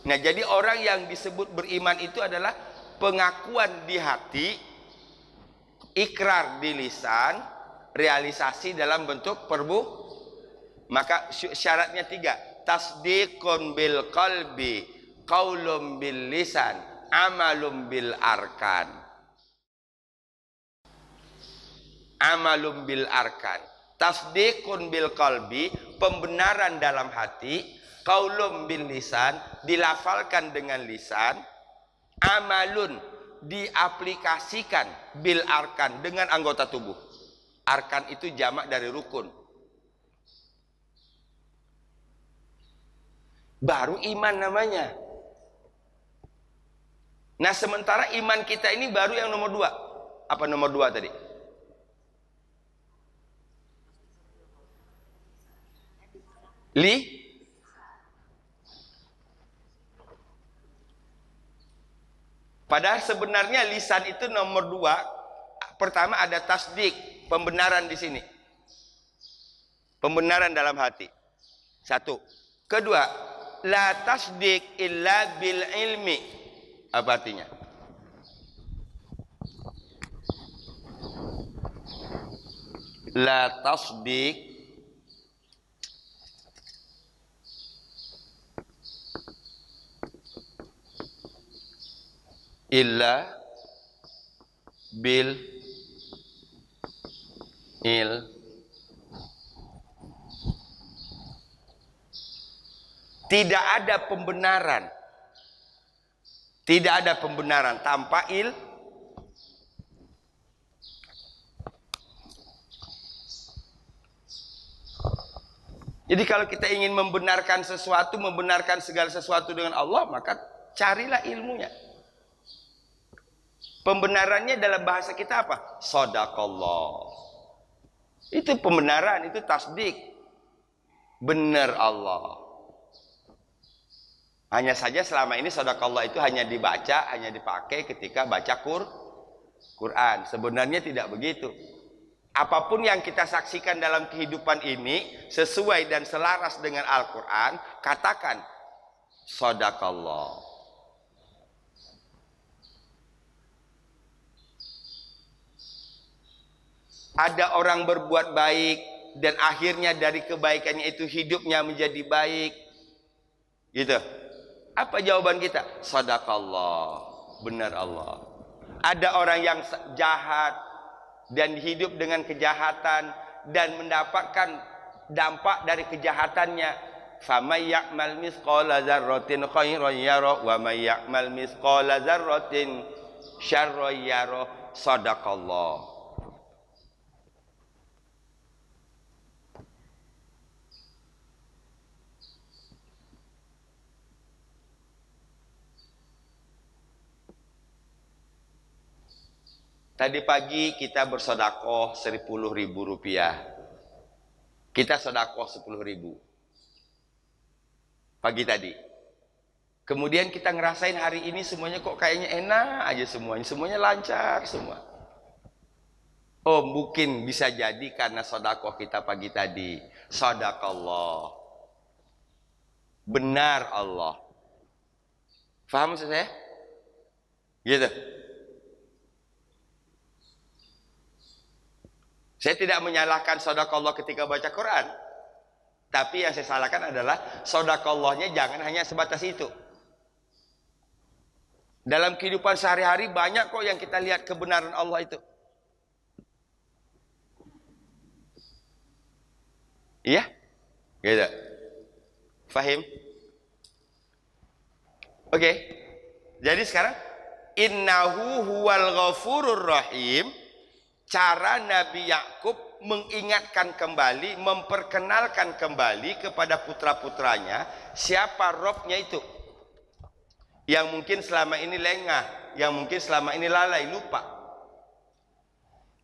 Nah, jadi orang yang disebut beriman itu adalah pengakuan di hati, ikrar di lisan, realisasi dalam bentuk Maka syaratnya 3. Tasdiqun bil qalbi, qaulun bil lisan, amalum bil arkan. Amalum bil arkan. Tasdiqun bil qalbi, pembenaran dalam hati, qaulun bil lisan, dilafalkan dengan lisan, amalun, diaplikasikan bil arkan, dengan anggota tubuh. Arkan itu jamak dari rukun. Baru iman namanya. Nah, sementara iman kita ini baru yang nomor 2. Apa nomor 2 tadi? Padahal sebenarnya lisan itu nomor 2. Pertama ada tasdik, pembenaran di sini. Pembenaran dalam hati. 1. Kedua, la tasdik illa bil ilmi. Apa artinya? La tasdik illa bil Tidak ada pembenaran. Tidak ada pembenaran tanpa Jadi kalau kita ingin membenarkan sesuatu, membenarkan segala sesuatu dengan Allah, maka carilah ilmunya. Pembenarannya dalam bahasa kita apa? Shadaqallah. Itu pembenaran, itu tasdik. Benar Allah. Hanya saja selama ini shadaqallah itu hanya dibaca, hanya dipakai ketika baca Quran. Sebenarnya tidak begitu. Apapun yang kita saksikan dalam kehidupan ini sesuai dan selaras dengan Al-Quran, katakan shadaqallah. Ada orang berbuat baik dan akhirnya dari kebaikannya itu hidupnya menjadi baik, gitu. Apa jawaban kita? Shadaqallah, benar Allah. Ada orang yang jahat dan hidup dengan kejahatan dan mendapatkan dampak dari kejahatannya. Faman ya'mal mithqala dzarratin khairan yarah wa may ya'mal mithqala dzarratin syarran yarah. Shadaqallah. Tadi pagi kita bersedekah 10.000 rupiah. Kita sedekah 10.000 pagi tadi. Kemudian kita ngerasain hari ini semuanya kok kayaknya enak aja semuanya. Semuanya lancar semua. Oh, mungkin bisa jadi karena sedekah kita pagi tadi. Shadaqallah. Benar Allah. Faham maksud saya? Gitu. Saya tidak menyalahkan shadaqallah ketika baca Quran. Tapi yang saya salahkan adalah shadaqallahnya jangan hanya sebatas itu. Dalam kehidupan sehari-hari banyak kok yang kita lihat kebenaran Allah itu. Iya? Gitu. Fahim? Oke. Jadi sekarang innahu huwal ghafurur rahim. Cara Nabi Yakub mengingatkan kembali, memperkenalkan kembali kepada putra-putranya siapa Robnya itu, yang mungkin selama ini lengah, yang mungkin selama ini lalai, lupa.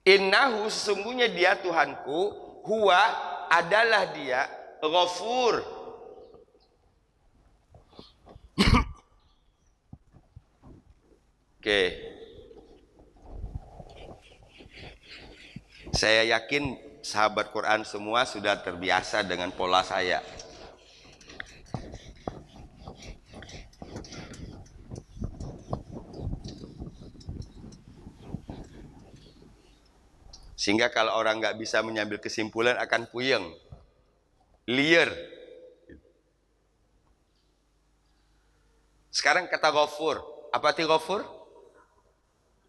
Innahu, sesungguhnya dia Tuhanku, huwa, adalah dia, ghafur. Oke. Saya yakin sahabat Quran semua sudah terbiasa dengan pola saya. Sehingga kalau orang nggak bisa mengambil kesimpulan akan puyeng, liar. Sekarang kata Ghafur, apa arti Ghafur?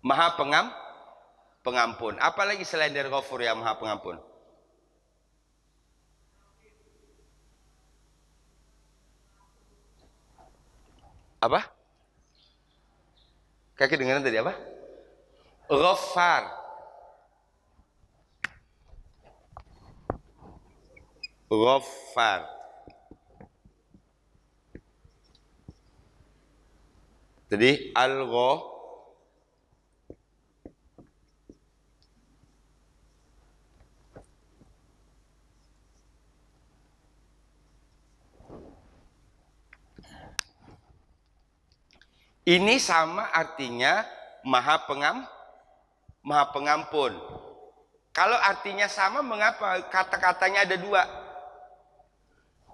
Maha pengampun. Apa lagi selain dari Ghafur yang maha pengampun? Apa? Kaki dengaran tadi apa? Ghaffar. Ghaffar. Jadi al-ghaffar. Ini sama artinya maha pengampun. Kalau artinya sama, mengapa kata-katanya ada dua?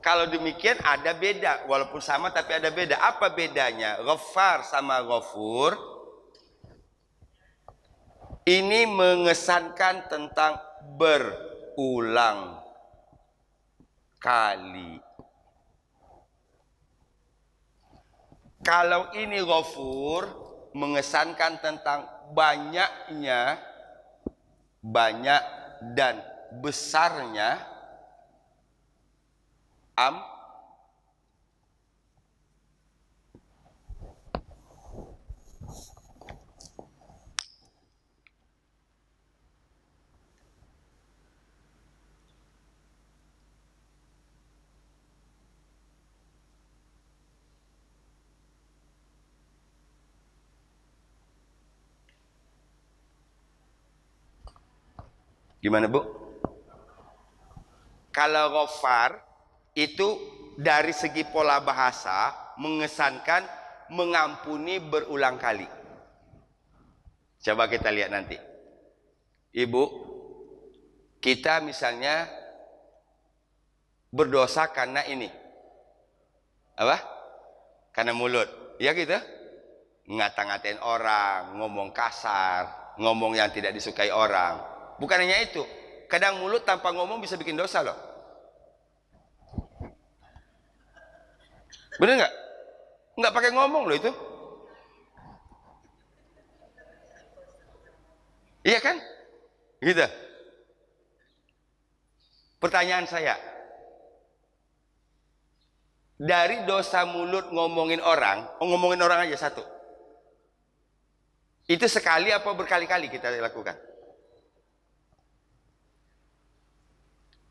Kalau demikian ada beda, walaupun sama tapi ada beda. Apa bedanya? Ghaffar sama Ghafur ini mengesankan tentang berulang kali. Kalau ini Ghafur mengesankan tentang banyaknya, banyak dan besarnya Gimana Bu? Kalau Ghaffar itu dari segi pola bahasa mengesankan mengampuni berulang kali. Coba kita lihat nanti. Ibu, kita misalnya berdosa karena ini. Apa? Karena mulut. Ya gitu? Ngata-ngatain orang, ngomong kasar, ngomong yang tidak disukai orang. Bukan hanya itu, kadang mulut tanpa ngomong bisa bikin dosa loh. Bener nggak? Nggak pakai ngomong loh itu. Iya kan? Gitu. Pertanyaan saya, dari dosa mulut ngomongin orang aja satu. Itu sekali apa berkali-kali kita lakukan?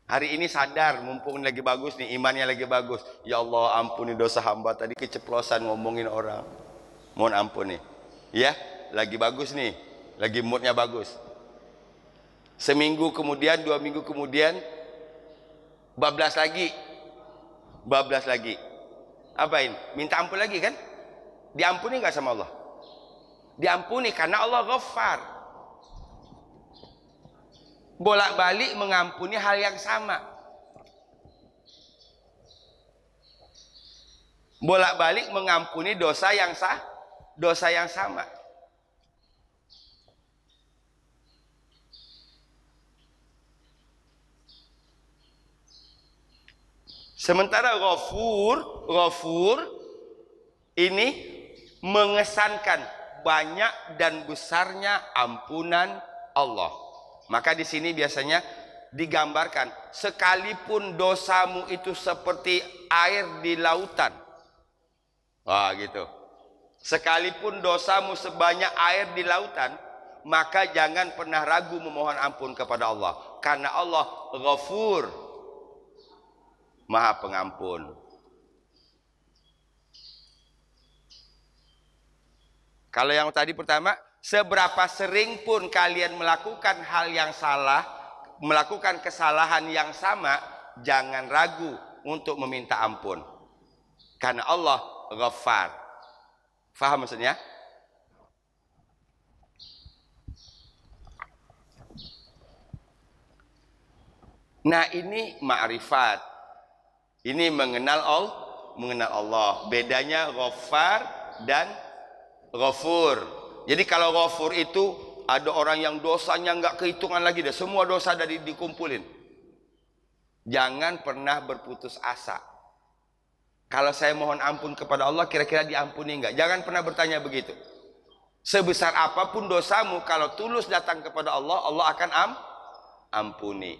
Hari ini sadar, mumpung lagi bagus nih, imannya lagi bagus. Ya Allah, ampuni dosa hamba tadi keceplosan ngomongin orang. Mohon ampun nih. Ya, lagi bagus nih, lagi moodnya bagus. Seminggu kemudian, 2 minggu kemudian, bablas lagi. Apain? Minta ampun lagi kan? Diampuni nggak sama Allah? Diampuni karena Allah Ghaffar. Bolak-balik mengampuni hal yang sama. Bolak-balik mengampuni dosa yang sama. Sementara Ghafur ini mengesankan banyak dan besarnya ampunan Allah. Maka di sini biasanya digambarkan, sekalipun dosamu itu seperti air di lautan. Wah gitu. Sekalipun dosamu sebanyak air di lautan, maka jangan pernah ragu memohon ampun kepada Allah. Karena Allah Ghafur, Maha Pengampun. Kalau yang tadi pertama, seberapa sering pun kalian melakukan hal yang salah, melakukan kesalahan yang sama, jangan ragu untuk meminta ampun. Karena Allah Ghaffar. Faham maksudnya? Nah, ini ma'rifat. Ini mengenal Allah. Bedanya Ghaffar dan Ghafur. Jadi kalau Ghafur itu ada orang yang dosanya nggak kehitungan lagi dah, semua dosa dari dikumpulin. Jangan pernah berputus asa. Kalau saya mohon ampun kepada Allah, kira-kira diampuni enggak? Jangan pernah bertanya begitu. Sebesar apapun dosamu, kalau tulus datang kepada Allah, Allah akan ampuni.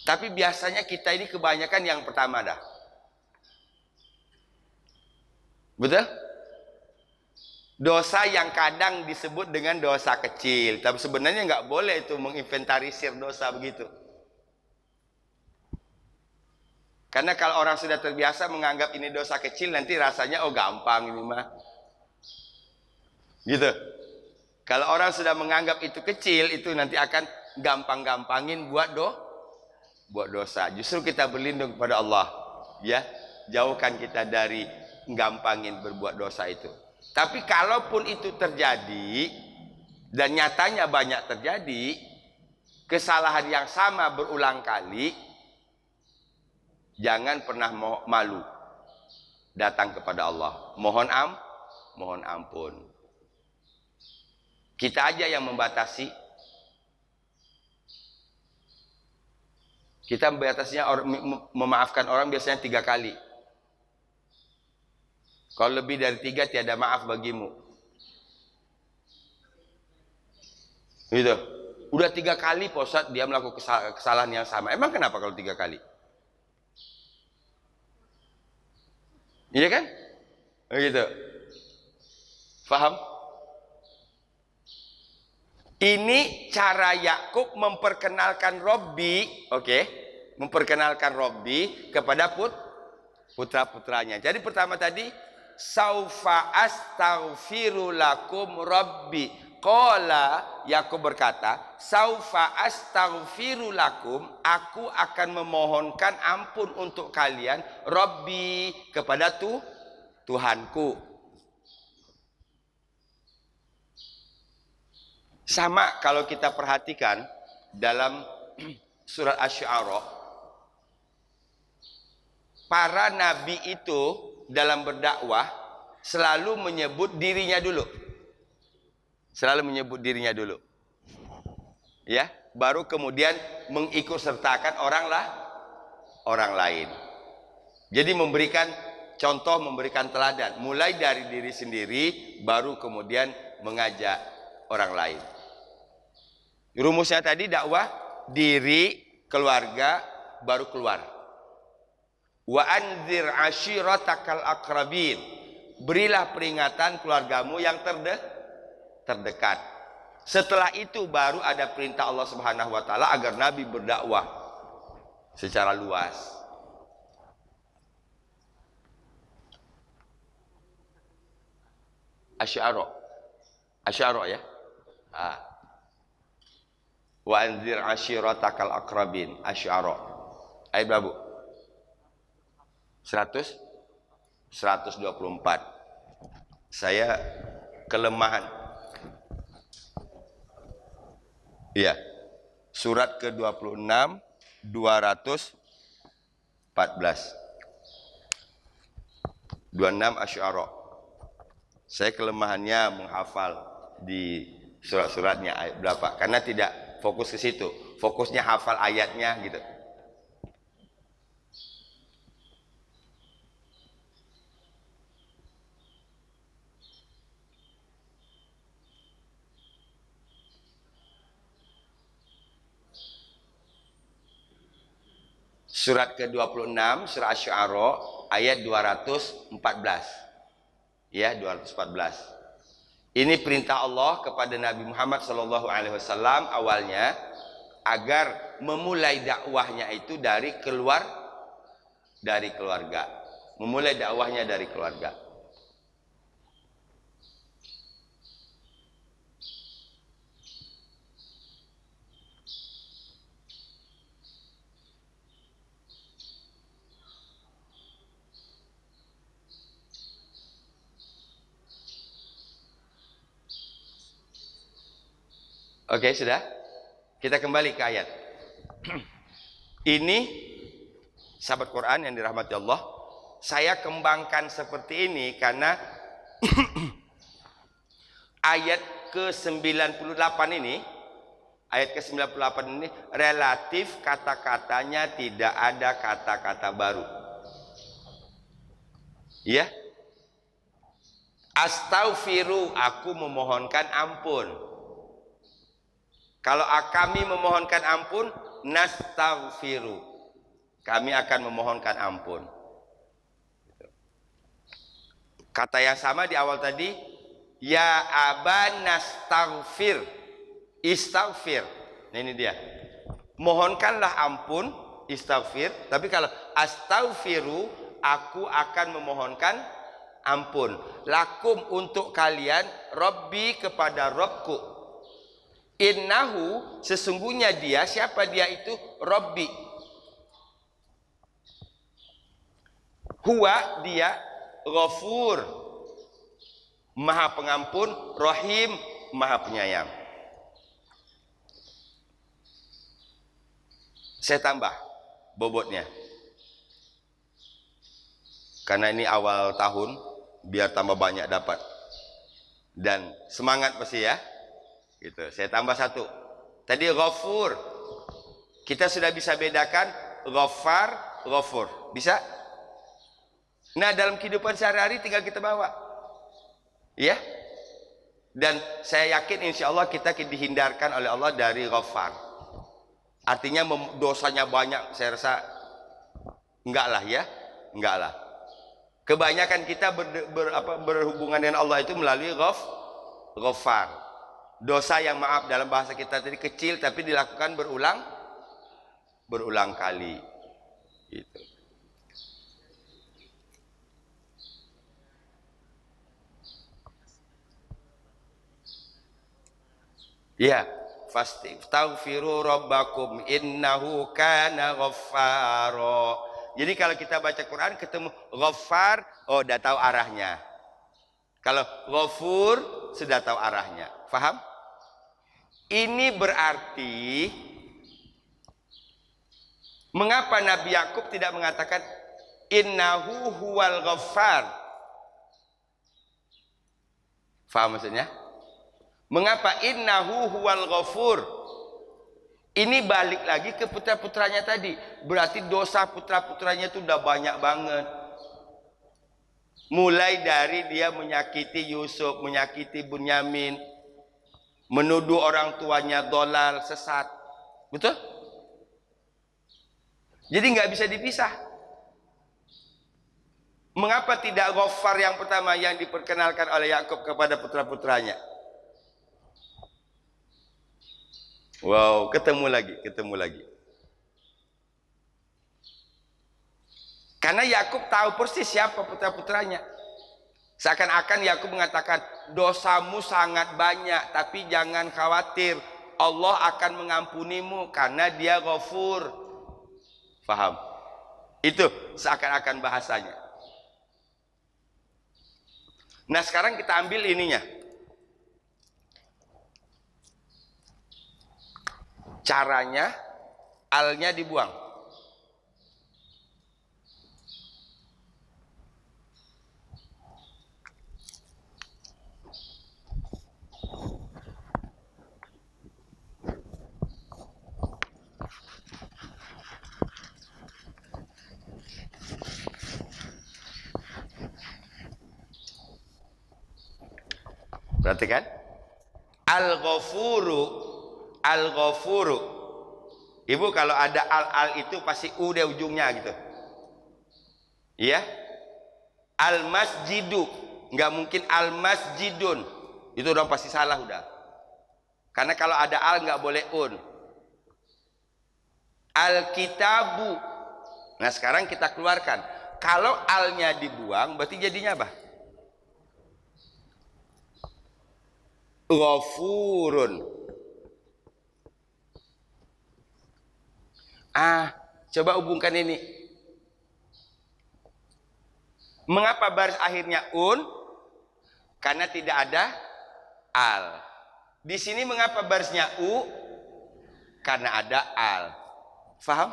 Tapi biasanya kita ini kebanyakan yang pertama dah. Betul? Dosa yang kadang disebut dengan dosa kecil, tapi sebenarnya nggak boleh itu menginventarisir dosa begitu. Karena kalau orang sudah terbiasa menganggap ini dosa kecil, nanti rasanya oh gampang ini mah. Gitu. Kalau orang sudah menganggap itu kecil, itu nanti akan gampang-gampangin buat dosa. Justru kita berlindung kepada Allah, ya. Jauhkan kita dari gampangin berbuat dosa itu. Tapi kalaupun itu terjadi dan nyatanya banyak terjadi, kesalahan yang sama berulang kali, jangan pernah malu datang kepada Allah. Mohon ampun. Kita aja yang membatasi. Kita membatasinya, memaafkan orang biasanya 3 kali. Kalau lebih dari 3 tiada maaf bagimu. Gitu. Udah 3 kali Pak Ustadz dia melakukan kesalahan yang sama. Emang kenapa kalau 3 kali? Iya kan? Begitu. Faham? Ini cara Yakub memperkenalkan Robbi, oke? Memperkenalkan Robbi kepada putra-putranya. Jadi pertama tadi, saufa astaghfiru lakum Robbi. Qala, Yakub berkata, saufa astaghfiru lakum, aku akan memohonkan ampun untuk kalian, Robbi, kepada Tuhanku. Sama kalau kita perhatikan dalam surat Asy-Syu'ara, para nabi itu dalam berdakwah selalu menyebut dirinya dulu. Selalu menyebut dirinya dulu. Ya, baru kemudian mengikutsertakan orang lain. Jadi memberikan contoh, memberikan teladan, mulai dari diri sendiri baru kemudian mengajak orang lain. Rumusnya tadi dakwah diri, keluarga, baru keluar. Wa anzir ashiratakal aqrabin. Berilah peringatan keluargamu yang terdekat. Setelah itu baru ada perintah Allah Subhanahu wa taala agar Nabi berdakwah secara luas. Asy-Syu'ara ya. Wa anzir ashiratakal aqrabin. Asy-Syu'ara. Ayat berapa, Bu? 124. Saya kelemahan. Iya. Surat ke-26 214. 26 Asy-Syu'ara. Saya kelemahannya menghafal di surat-suratnya ayat berapa, karena tidak fokus ke situ, fokusnya hafal ayatnya gitu. Surat ke-26 surah Asy-Syu'ara ayat 214. Ya, 214. Ini perintah Allah kepada Nabi Muhammad SAW awalnya agar memulai dakwahnya itu dari keluarga. Memulai dakwahnya dari keluarga. Oke, sudah? Kita kembali ke ayat. Ini sahabat Quran yang dirahmati Allah, saya kembangkan seperti ini karena Ayat ke-98 ini, ayat ke-98 ini relatif kata-katanya tidak ada kata-kata baru. Ya. Astaghfiru, aku memohonkan ampun. Kalau kami memohonkan ampun, nastaghfiru, kami akan memohonkan ampun. Kata yang sama di awal tadi, ya aban nastaghfir, istaghfir. Nah, ini dia. Mohonkanlah ampun, istaghfir. Tapi kalau astaghfiru, aku akan memohonkan ampun. Lakum, untuk kalian, Rabbi, kepada Rabbku. Innahu, sesungguhnya dia, siapa dia itu? Rabbi. Huwa, dia, Ghafur, Maha Pengampun, Rahim, Maha Penyayang. Saya tambah bobotnya, karena ini awal tahun, biar tambah banyak dapat dan semangat pasti ya. Gitu. Saya tambah satu. Tadi Ghafur, kita sudah bisa bedakan Ghaffar, Ghafur. Bisa? Nah, dalam kehidupan sehari-hari tinggal kita bawa. Ya? Dan saya yakin insya Allah kita dihindarkan oleh Allah dari Ghaffar. Artinya dosanya banyak, saya rasa enggak lah ya. Enggak lah. Kebanyakan kita berhubungan dengan Allah itu melalui Ghaffar. Dosa yang, maaf dalam bahasa kita tadi, kecil tapi dilakukan berulang kali. Gitu. Ya, fastaghfiru rabbakum innahu kana ghaffara. Jadi kalau kita baca Quran ketemu Ghaffar, oh udah tahu arahnya. Kalau Ghafur sudah tahu arahnya. Faham? Ini berarti mengapa Nabi Yakub tidak mengatakan innahu huwal ghaffar? Faham maksudnya? Mengapa innahu huwal ghafur? Ini balik lagi ke putra-putranya tadi. Berarti dosa putra-putranya itu udah banyak banget. Mulai dari dia menyakiti Yusuf, menyakiti Bunyamin, menuduh orang tuanya dolal, sesat. Betul? Jadi nggak bisa dipisah. Mengapa tidak Ghaffar yang pertama yang diperkenalkan oleh Yakub kepada putra-putranya? Wow, ketemu lagi. Karena Yakub tahu persis siapa putra-putranya. Seakan-akan Yakub mengatakan, dosamu sangat banyak, tapi jangan khawatir, Allah akan mengampunimu karena Dia Ghafur. Faham? Itu seakan-akan bahasanya. Nah, sekarang kita ambil ininya. Caranya, alnya dibuang. Perhatikan. Al-Ghafuru. Ibu kalau ada al itu pasti u di ujungnya gitu. Iya. Al-Masjidu, nggak mungkin al-masjidun. Itu udah pasti salah udah. Karena kalau ada al nggak boleh un. Al-Kitabu. Nah, sekarang kita keluarkan. Kalau alnya dibuang berarti jadinya apa? Ghafurun. Coba hubungkan ini. Mengapa baris akhirnya un? Karena tidak ada al. Di sini mengapa barisnya u? Karena ada al. Faham?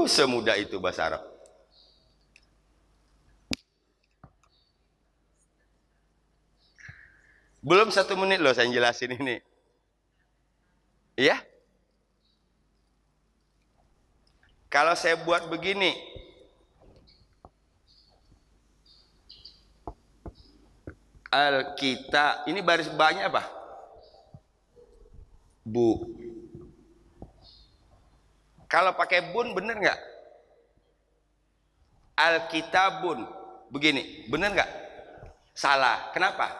Semudah itu bahasa Arab. Belum 1 menit loh saya jelasin ini. Ya? Kalau saya buat begini, Alkitab, ini baris banyak apa? Bu. Kalau pakai bun bener nggak? Alkitabun, begini, bener nggak? Salah. Kenapa?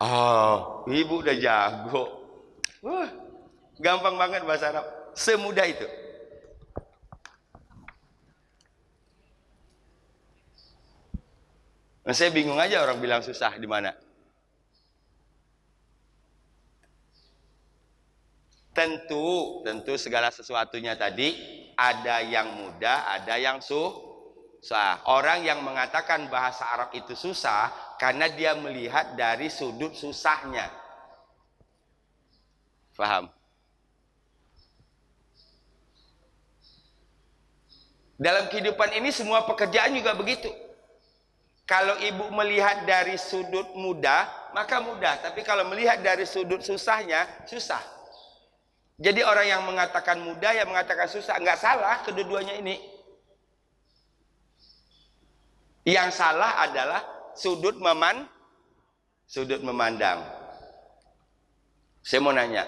Oh, ibu udah jago. Gampang banget bahasa Arab. Semudah itu. Nah, saya bingung aja orang bilang susah di mana. Tentu segala sesuatunya tadi ada yang mudah, ada yang susah. Orang yang mengatakan bahasa Arab itu susah karena dia melihat dari sudut susahnya. Faham? Dalam kehidupan ini semua pekerjaan juga begitu. Kalau ibu melihat dari sudut mudah, maka mudah. Tapi kalau melihat dari sudut susahnya, susah. Jadi orang yang mengatakan mudah, yang mengatakan susah, nggak salah kedua-duanya ini. Yang salah adalah sudut memandang. Saya mau nanya,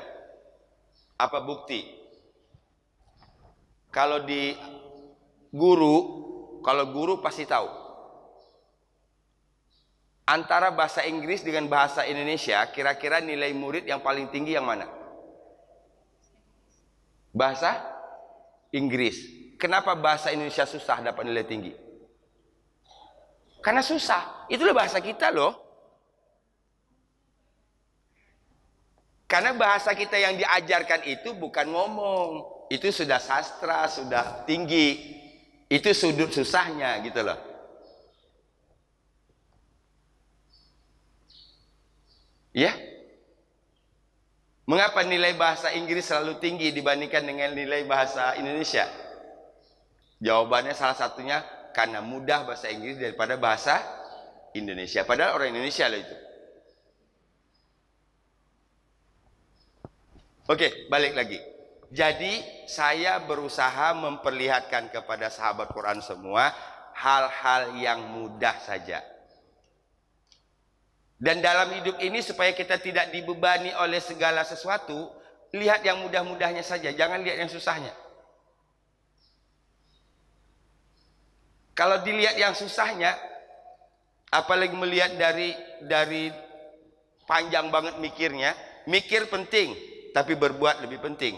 apa bukti? Kalau di kalau guru pasti tahu. Antara bahasa Inggris dengan bahasa Indonesia, kira-kira nilai murid yang paling tinggi yang mana? Bahasa Inggris. Kenapa bahasa Indonesia susah dapat nilai tinggi? Karena susah. Itulah bahasa kita loh. Karena bahasa kita yang diajarkan itu bukan ngomong. Itu sudah sastra, sudah tinggi. Itu sudut susahnya gitu loh. Ya? Mengapa nilai bahasa Inggris selalu tinggi dibandingkan dengan nilai bahasa Indonesia? Jawabannya salah satunya karena mudah bahasa Inggris daripada bahasa Indonesia. Padahal orang Indonesia loh itu. Oke, balik lagi. Jadi saya berusaha memperlihatkan kepada sahabat Quran semua hal-hal yang mudah saja. Dan dalam hidup ini supaya kita tidak dibebani oleh segala sesuatu, lihat yang mudah-mudahnya saja, jangan lihat yang susahnya. Kalau dilihat yang susahnya, apalagi melihat dari panjang banget mikirnya, mikir penting, tapi berbuat lebih penting.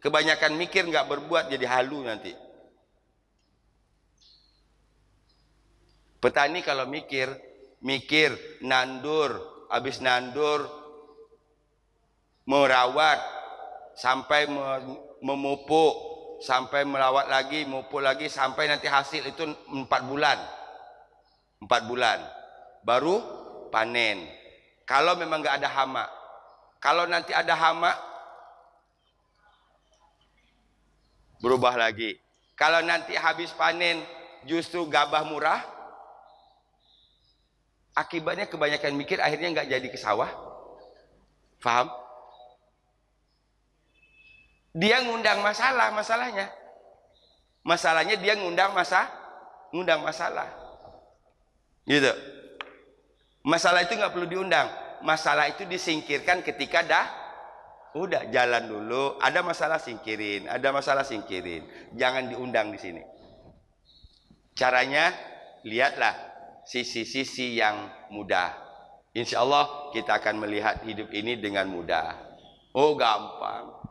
Kebanyakan mikir nggak berbuat jadi halu nanti. Petani kalau mikir nandur, habis nandur merawat sampai memupuk, sampai merawat lagi, memupuk lagi sampai nanti hasil itu 4 bulan. 4 bulan baru panen. Kalau memang nggak ada hama. Kalau nanti ada hama berubah lagi. Kalau nanti habis panen justru gabah murah, akibatnya kebanyakan mikir akhirnya nggak jadi ke sawah. Faham? Dia ngundang masalahnya. Masalahnya dia ngundang masalah. Gitu. Masalah itu nggak perlu diundang. Masalah itu disingkirkan ketika udah jalan dulu. Ada masalah singkirin, Jangan diundang di sini. Caranya lihatlah sisi-sisi yang mudah. Insya Allah kita akan melihat hidup ini dengan mudah. Oh, gampang.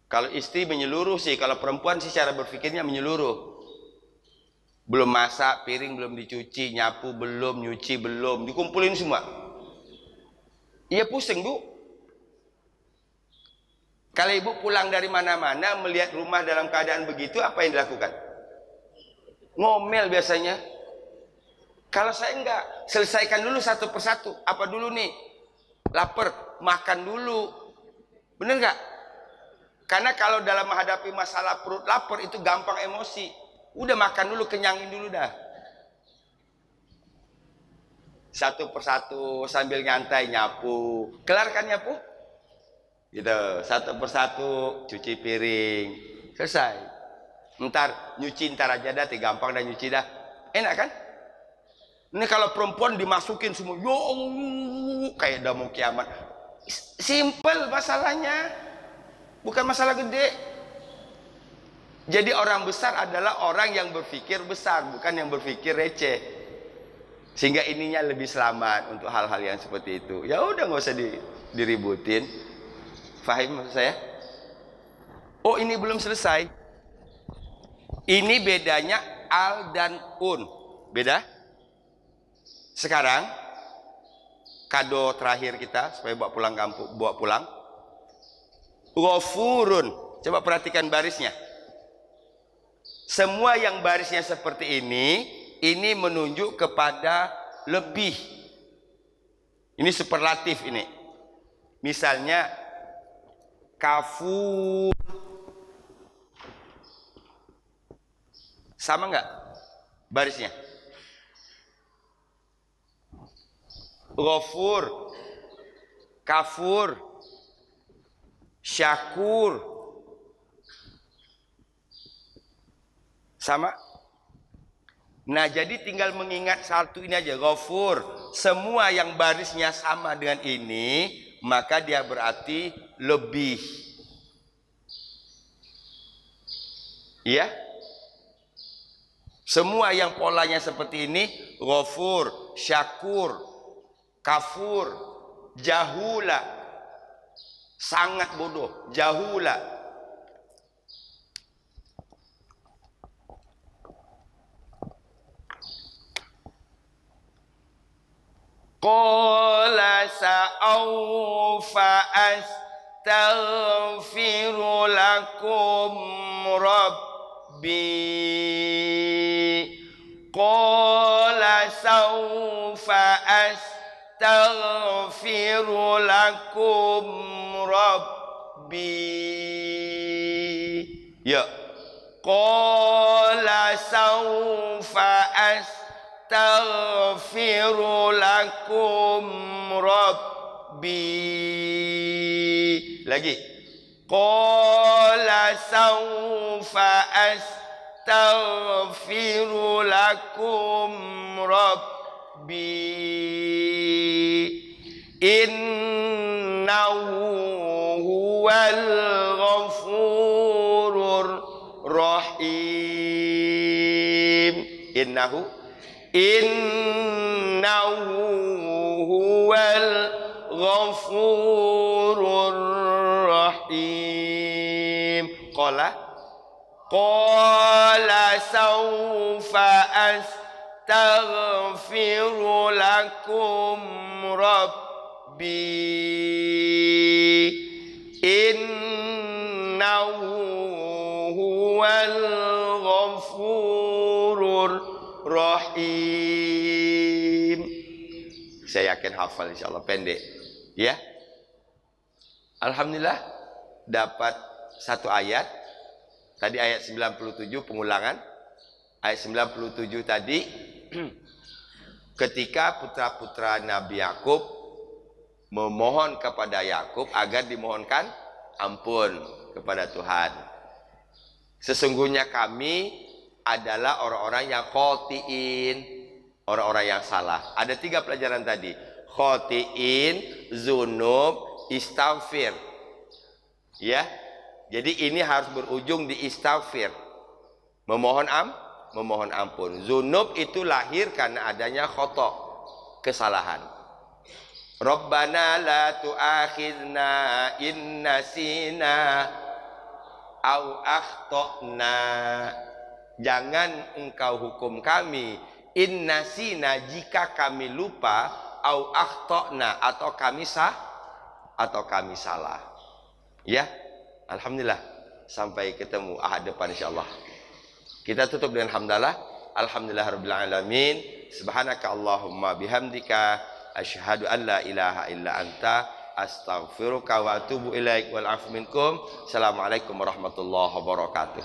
Kalau istri menyeluruh sih, kalau perempuan sih cara berpikirnya menyeluruh. Belum masak, piring belum dicuci, nyapu belum, nyuci belum, dikumpulin semua. Iya pusing, Bu. Kalau ibu pulang dari mana-mana melihat rumah dalam keadaan begitu, apa yang dilakukan? Ngomel biasanya. Kalau saya enggak, selesaikan dulu satu persatu. Apa dulu nih? Lapar, makan dulu. Bener enggak? Karena kalau dalam menghadapi masalah perut lapar itu gampang emosi. Udah makan dulu, kenyangin dulu dah. Satu persatu sambil nyantai nyapu. Kelar kan nyapu? Gitu. Satu persatu cuci piring. Selesai. Ntar nyuci ntar aja dah, gampang dah nyuci dah. Enak kan? Ini kalau perempuan dimasukin semua, yo kayak udah mau kiamat. Simple masalahnya. Bukan masalah gede. Jadi orang besar adalah orang yang berpikir besar, bukan yang berpikir receh. Sehingga ininya lebih selamat untuk hal-hal yang seperti itu. Ya udah nggak usah diributin. Fahim maksud saya? Oh, ini belum selesai. Ini bedanya al dan un. Beda? Sekarang kado terakhir kita supaya bawa pulang kampung, bawa pulang. Ghafurun. Coba perhatikan barisnya. Semua yang barisnya seperti ini menunjuk kepada lebih. Ini superlatif ini. Misalnya kafur. Sama nggak barisnya? Ghafur, kafur, syakur. Sama? Nah, jadi tinggal mengingat satu ini aja, Ghafur. Semua yang barisnya sama dengan ini, maka dia berarti lebih. Iya? Semua yang polanya seperti ini, Ghafur, syakur, kafur, jahula. Sangat bodoh, jahula. Qala sa'awfa astaghfiru lakum rabbi. Qala sa'awfa astaghfiru lakum rabbi. Ya. Qala sa'awfa astaghfiru lakum rabbi. Lagi. Qala sawfa astaghfiru lakum rabbi. Innahu huwal ghafurur rahim. Innahu huwal ghafurur rahim. Qala sawfa astaghfiru lakum rabbi. Innahu huwal ghafurur rahim. Saya yakin hafal insyaallah, pendek. Ya. Alhamdulillah dapat satu ayat. Tadi ayat 97 pengulangan. Ayat 97 tadi ketika putra-putra Nabi Yakub memohon kepada Yakub agar dimohonkan ampun kepada Tuhan. Sesungguhnya kami adalah orang-orang yang khotiin, orang-orang yang salah. Ada 3 pelajaran tadi. Khotiin, zunub, istighfir. Ya. Jadi ini harus berujung di istighfir. Memohon ampun. Zunub itu lahir karena adanya khotok, kesalahan. Rabbana la tu'akhidna in nasina au akhtana. Jangan engkau hukum kami in nasina jika kami lupa, au akhtana atau kami salah. Ya. Alhamdulillah sampai ketemu ahad depan insyaallah. Kita tutup dengan hamdalah. Alhamdulillahirabbil alamin. Subhanaka Allahumma bihamdika asyhadu an la ilaha illa anta astaghfiruka wa atubu ilaik wal afu minkum. Assalamualaikum warahmatullahi wabarakatuh.